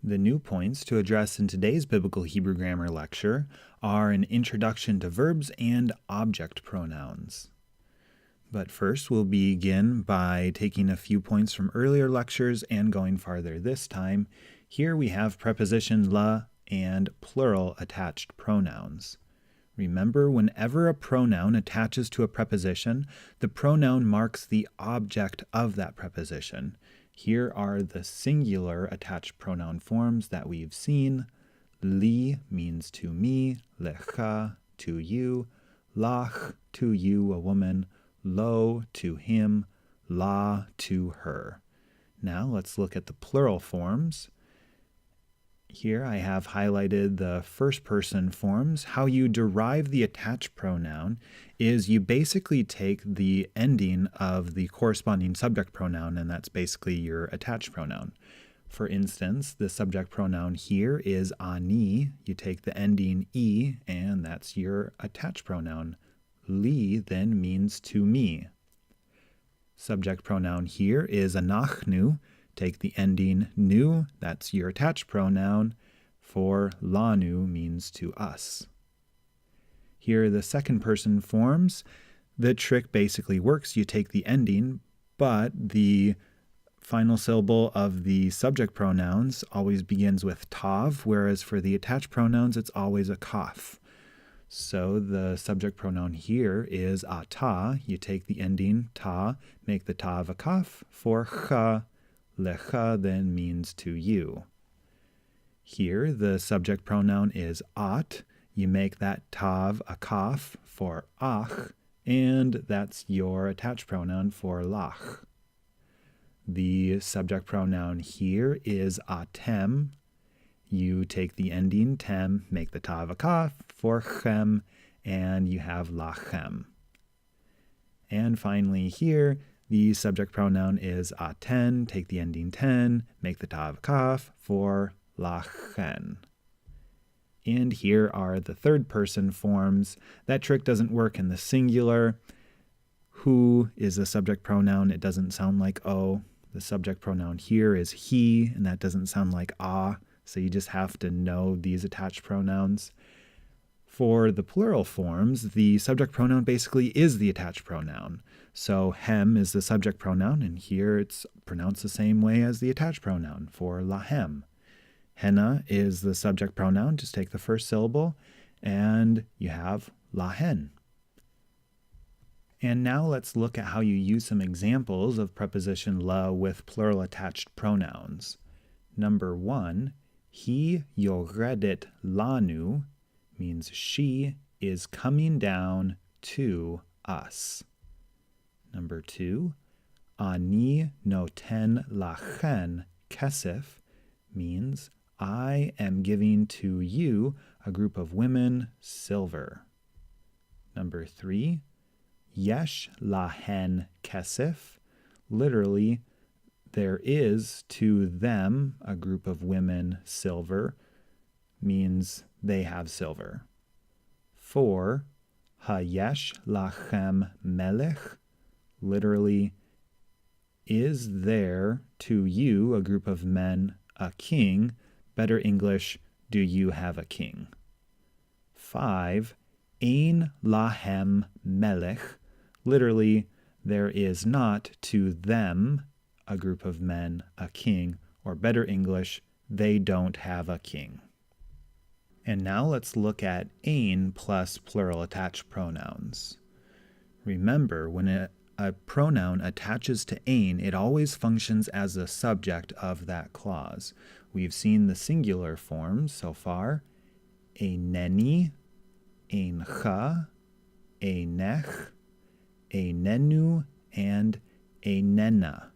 The new points to address in today's Biblical Hebrew Grammar lecture are an introduction to verbs and object pronouns. But first, we'll begin by taking a few points from earlier lectures and going farther this time. Here we have preposition la and plural attached pronouns. Remember, whenever a pronoun attaches to a preposition, the pronoun marks the object of that preposition. Here are the singular attached pronoun forms that we've seen. Li means to me, lecha to you, lach to you, a woman, lo to him, la to her. Now let's look at the plural forms. Here I have highlighted the first person forms. How you derive the attached pronoun is you basically take the ending of the corresponding subject pronoun, and that's basically your attached pronoun. For instance, the subject pronoun here is ani. You take the ending e, and that's your attached pronoun. Li then means to me. Subject pronoun here is anachnu. Take the ending nu, that's your attached pronoun, for lanu means to us. Here are the second person forms. The trick basically works. You take the ending, but the final syllable of the subject pronouns always begins with tav, whereas for the attached pronouns, it's always a kaf. So the subject pronoun here is ata. You take the ending ta, make the tav a kaf for cha. Lecha then means to you. Here, the subject pronoun is at. You make that tav a kaf for ach, and that's your attached pronoun for lach. The subject pronoun here is atem. You take the ending tem, make the tav a kaf for chem, and you have lachem. And finally here, the subject pronoun is aten. Take the ending ten, make the tav kaf for lachen. And here are the third person forms. That trick doesn't work in the singular. Who is the subject pronoun? It doesn't sound like o. The subject pronoun here is he, and that doesn't sound like ah. So you just have to know these attached pronouns. For the plural forms, the subject pronoun basically is the attached pronoun. So hem is the subject pronoun, and here it's pronounced the same way as the attached pronoun for lahem. Henna is the subject pronoun. Just take the first syllable, and you have lahen. And now let's look at how you use some examples of preposition la with plural attached pronouns. Number 1, he yoredet lanu means she is coming down to us. Number 2, ani noten lachen kesef means I am giving to you, a group of women, silver. Number 3, yesh lahen kesef, literally, there is to them, a group of women, silver, means they have silver. 4, hayesh lachem melech, literally, is there to you, a group of men, a king? Better English, do you have a king? 5, ein lahem melech, literally, there is not to them, a group of men, a king, or better English, they don't have a king. And now let's look at ein plus plural attached pronouns. Remember, when a pronoun attaches to ein, it always functions as the subject of that clause. We've seen the singular forms so far: eineni, eincha, einech, einenu, and einena.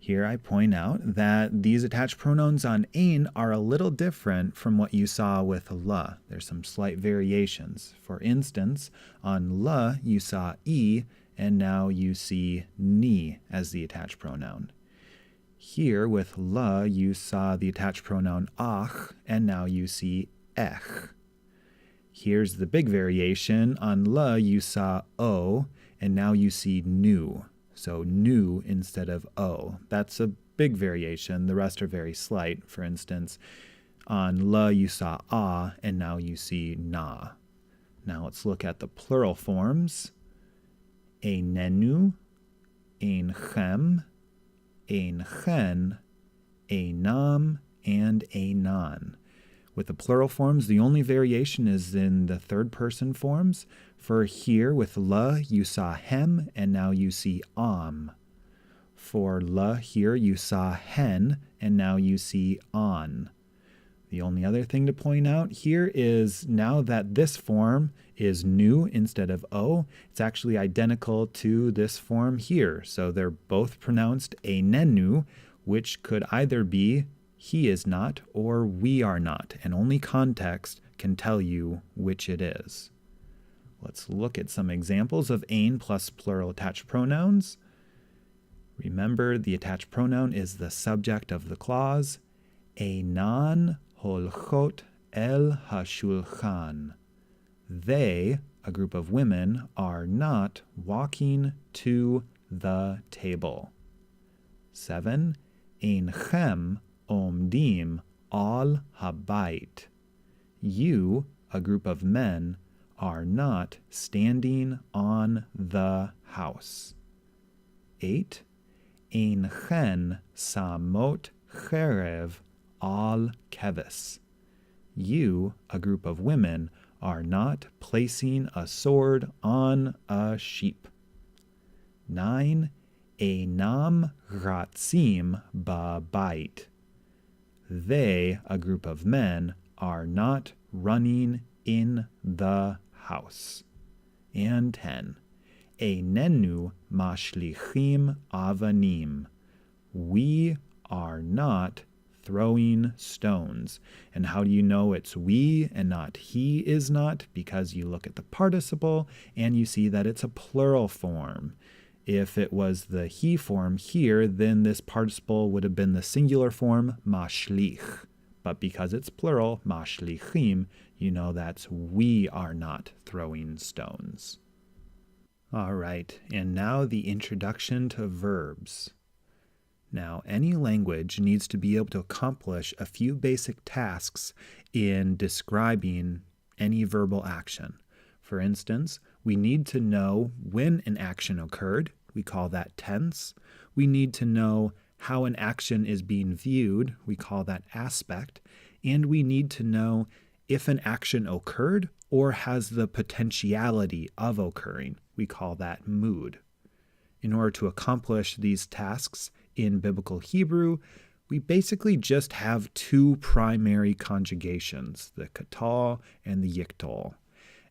Here I point out that these attached pronouns on ein are a little different from what you saw with la. There's some slight variations. For instance, on la you saw e, and now you see ni as the attached pronoun. Here with la you saw the attached pronoun ach, and now you see ech. Here's the big variation. On la you saw o, and now you see nu. So nu instead of o. That's a big variation. The rest are very slight. For instance, on la you saw a, and now you see na. Now let's look at the plural forms. Einenu, einchem, einchen, einam, and einan. With the plural forms, the only variation is in the third person forms. For here, with la, you saw hem, and now you see am. For la here, you saw hen, and now you see on. The only other thing to point out here is now that this form is nu instead of o, it's actually identical to this form here. So they're both pronounced einenu, which could either be he is not or we are not, and only context can tell you which it is. Let's look at some examples of ein plus plural attached pronouns. Remember, the attached pronoun is the subject of the clause. Einan holchot el hashulchan. They, a group of women, are not walking to the table. 7. Einchem omdim al habayit. You, a group of men, are not standing on the house. 8. Einchen samot cherev al kevis. You, a group of women, are not placing a sword on a sheep. 9. Einam ratzim ba'bayit. They, a group of men, are not running in the house. And 10. Einenu mashlichim avanim. We are not throwing stones. And how do you know it's we and not he is not? Because you look at the participle and you see that it's a plural form. If it was the he form here, then this participle would have been the singular form, mashlich. But because it's plural, mashlichim, you know that's we are not throwing stones. All right, and now the introduction to verbs. Now, any language needs to be able to accomplish a few basic tasks in describing any verbal action. For instance, we need to know when an action occurred. We call that tense. We need to know how an action is being viewed. We call that aspect. And we need to know if an action occurred or has the potentiality of occurring. We call that mood. In order to accomplish these tasks in Biblical Hebrew, we basically just have two primary conjugations, the Qatal and the Yiktol.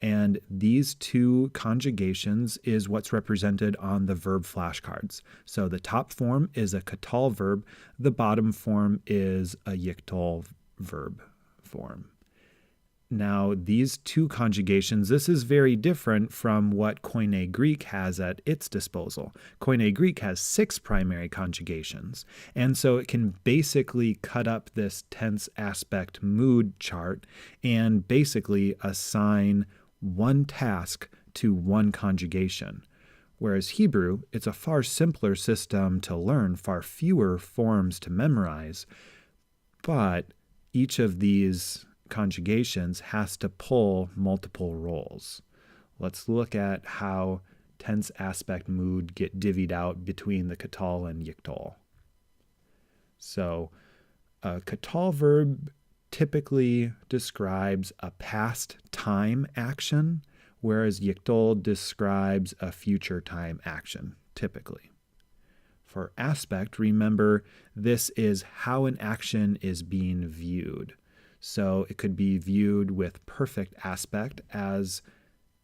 And these two conjugations is what's represented on the verb flashcards. So the top form is a Qatal verb, the bottom form is a Yiktol verb form. Now, these two conjugations, this is very different from what Koine Greek has at its disposal. Koine Greek has 6 primary conjugations, and so it can basically cut up this tense aspect mood chart and basically assign one task to one conjugation. Whereas Hebrew, it's a far simpler system to learn, far fewer forms to memorize, but each of these conjugations has to pull multiple roles. Let's look at how tense aspect mood get divvied out between the Qatal and Yiktol. So a Qatal verb typically describes a past time action, whereas Yiktol describes a future time action, typically. For aspect, remember, this is how an action is being viewed. So it could be viewed with perfect aspect as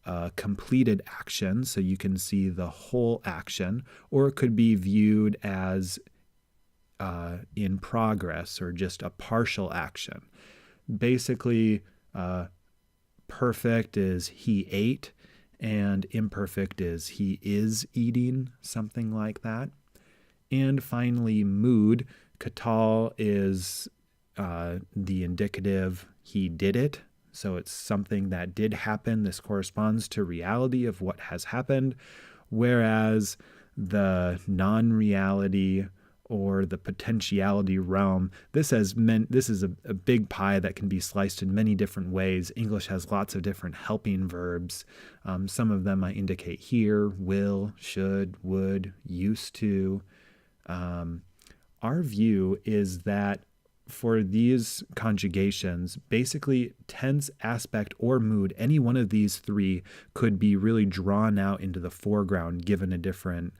a completed action, so you can see the whole action, or it could be viewed as in progress or just a partial action. Basically, perfect is he ate, and imperfect is he is eating, something like that. And finally, mood. Qatal is the indicative, he did it. So it's something that did happen. This corresponds to reality of what has happened. Whereas the non-reality or the potentiality realm. This is a big pie that can be sliced in many different ways. English has lots of different helping verbs. Some of them I indicate here: will, should, would, used to. Our view is that for these conjugations, basically tense, aspect, or mood, any one of these three could be really drawn out into the foreground given a different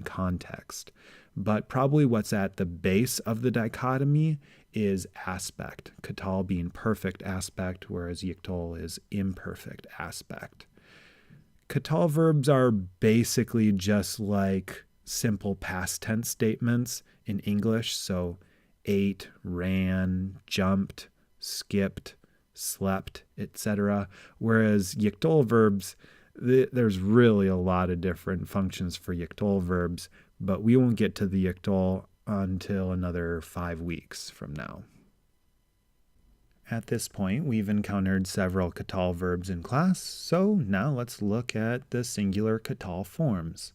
context. But probably what's at the base of the dichotomy is aspect. Qatal being perfect aspect, whereas Qatal is imperfect aspect. Qatal verbs are basically just like simple past tense statements in English. So ate, ran, jumped, skipped, slept, etc. Whereas Qatal verbs, there's really a lot of different functions for Qatal verbs, but we won't get to the Qatal until another 5 weeks from now. At this point, we've encountered several Qatal verbs in class, so now let's look at the singular Qatal forms.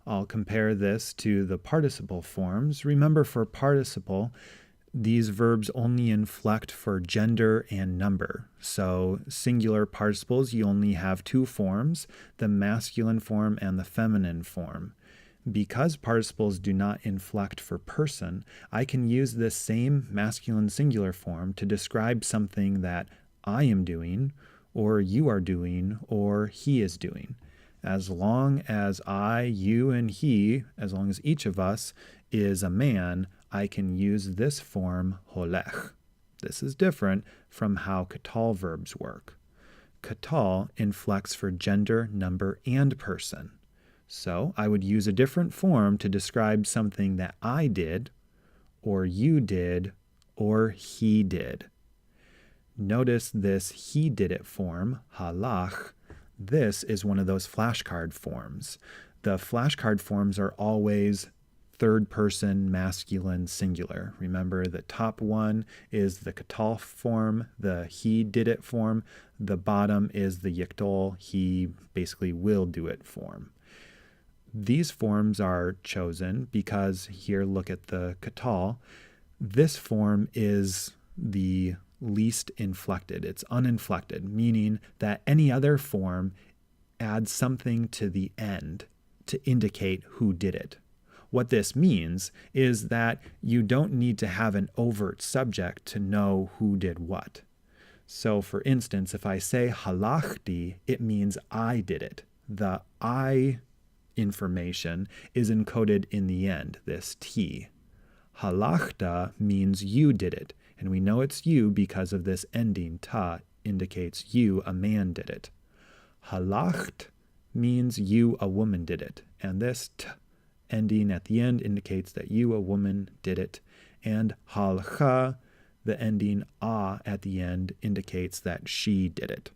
I'll compare this to the participle forms. Remember, for participle, these verbs only inflect for gender and number. So singular participles, you only have two forms, the masculine form and the feminine form. Because participles do not inflect for person, I can use this same masculine singular form to describe something that I am doing, or you are doing, or he is doing. As long as I, you, and he, as long as each of us is a man, I can use this form holech. This is different from how Qatal verbs work. Qatal inflects for gender, number, and person. So I would use a different form to describe something that I did, or you did, or he did. Notice this he did it form, halach. This is one of those flashcard forms. The flashcard forms are always third person masculine singular. Remember, the top one is the Qatal form, the he did it form. The bottom is the Qatal, he basically will do it form. These forms are chosen because here, look at the Qatal. This form is the least inflected. It's uninflected, meaning that any other form adds something to the end to indicate who did it. What this means is that you don't need to have an overt subject to know who did what. So for instance, if I say halachti, it means I did it. The I information is encoded in the end, this T. Halachta means you did it, and we know it's you because of this ending, ta, indicates you, a man, did it. Halacht means you, a woman, did it, and this t ending at the end indicates that you, a woman, did it. And halcha, the ending a at the end, indicates that she did it.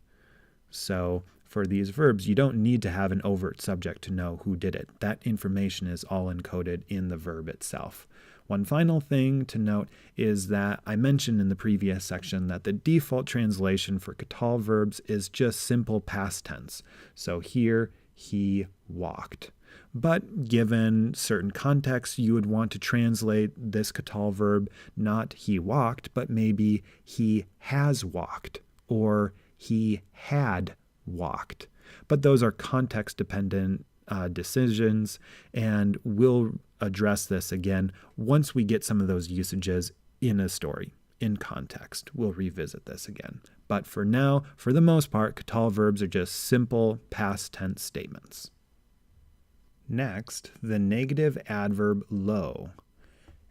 So for these verbs, you don't need to have an overt subject to know who did it. That information is all encoded in the verb itself. One final thing to note is that I mentioned in the previous section that the default translation for Qatal verbs is just simple past tense. So here, he walked. But given certain contexts, you would want to translate this Qatal verb not he walked, but maybe he has walked, or he had walked. But those are context-dependent decisions, and we'll address this again once we get some of those usages in a story, in context. We'll revisit this again. But for now, for the most part, Qatal verbs are just simple past tense statements. Next, the negative adverb lo.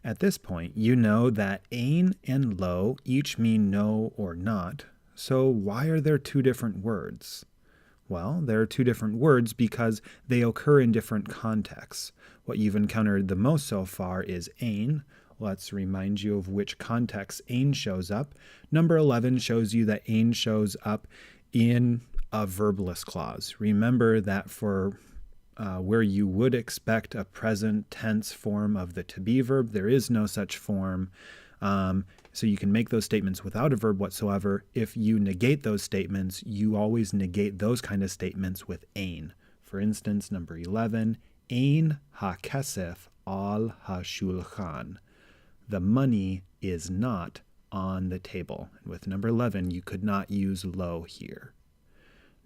At this point, you know that ein and lo each mean no or not. So why are there two different words? Well, there are two different words because they occur in different contexts. What you've encountered the most so far is ein. Let's remind you of which context ein shows up. Number 11 shows you that ein shows up in a verbless clause. Remember that for where you would expect a present tense form of the to be verb, there is no such form. So you can make those statements without a verb whatsoever. If you negate those statements, you always negate those kind of statements with ein. For instance, number 11, ein ha-kesef al hashulchan. The money is not on the table. And with number 11, you could not use lo here.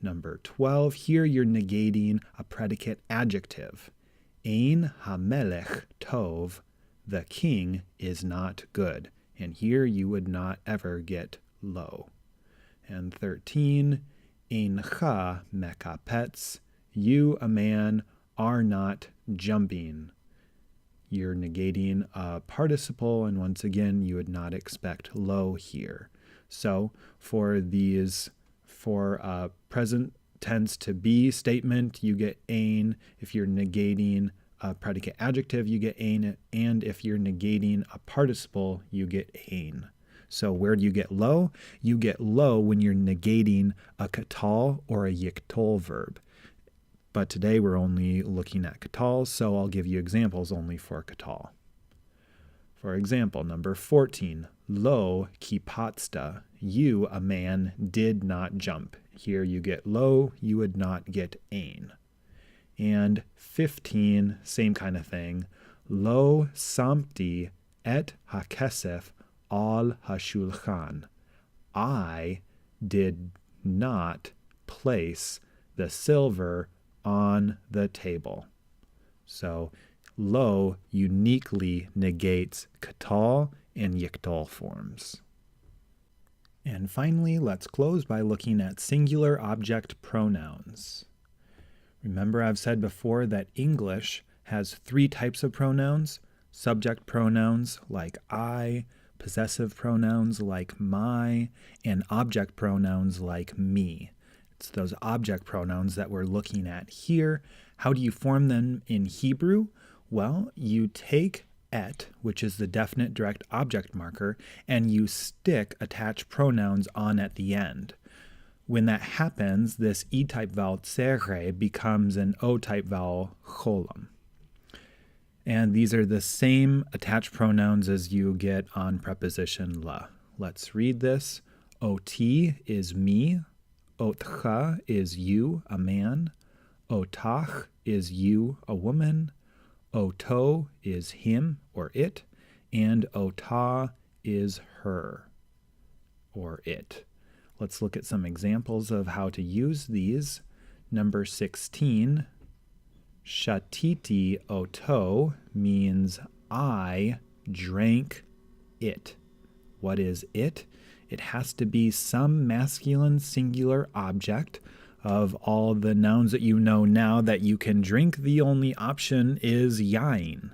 Number 12, here you're negating a predicate adjective. Ein hamelech tov, the king is not good. And here you would not ever get lo. And 13, eincha mekapetz, you, a man, are not jumping. You're negating a participle, and once again, you would not expect lo here. So for present tense to be statement, you get ein. If you're negating a predicate adjective, you get ein. And if you're negating a participle, you get ein. So where do you get lo? You get lo when you're negating a qatal or a yiktol verb. But today we're only looking at qatal, so I'll give you examples only for qatal. For example, number 14, lo kipatsta, you, a man, did not jump. Here you get lo, you would not get ein. And 15, same kind of thing, lo samti et hakesef al hashulchan. I did not place the silver on the table. So lo uniquely negates qatal and yiktol forms. And finally, let's close by looking at singular object pronouns. Remember, I've said before that English has 3 types of pronouns: subject pronouns like I, possessive pronouns like my, and object pronouns like me. It's those object pronouns that we're looking at here. How do you form them in Hebrew? Well, you take et, which is the definite direct object marker, and you stick attached pronouns on at the end. When that happens, this E-type vowel tsere becomes an O-type vowel cholam. And these are the same attached pronouns as you get on preposition la. Let's read this. Oti is me. Otcha is you, a man. Otach is you, a woman. Oto is him or it. And ota is her or it. Let's look at some examples of how to use these. Number 16, shatiti oto means I drank it. What is it? It has to be some masculine singular object. Of all the nouns that you know now that you can drink, the only option is yain,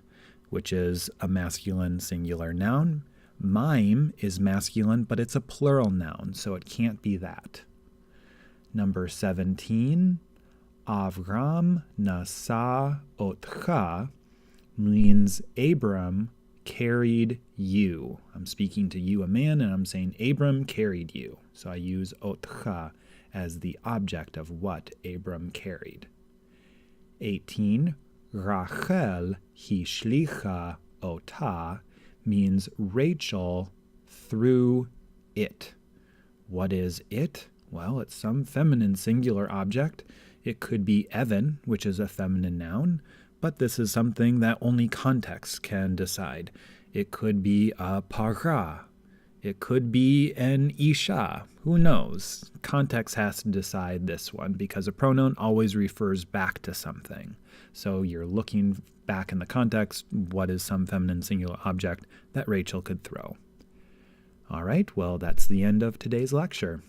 which is a masculine singular noun. Mime is masculine, but it's a plural noun, so it can't be that. Number 17, Avram nasa otcha means Abram carried you. I'm speaking to you, a man, and I'm saying Abram carried you. So I use otcha as the object of what Abram carried. 18, Rachel hishlicha ota means Rachel threw it. What is it? Well, it's some feminine singular object. It could be Evan, which is a feminine noun, but this is something that only context can decide. It could be a para. It could be an isha. Who knows? Context has to decide this one because a pronoun always refers back to something. So you're looking back in the context, what is some feminine singular object that Rachel could throw? All right, well, that's the end of today's lecture.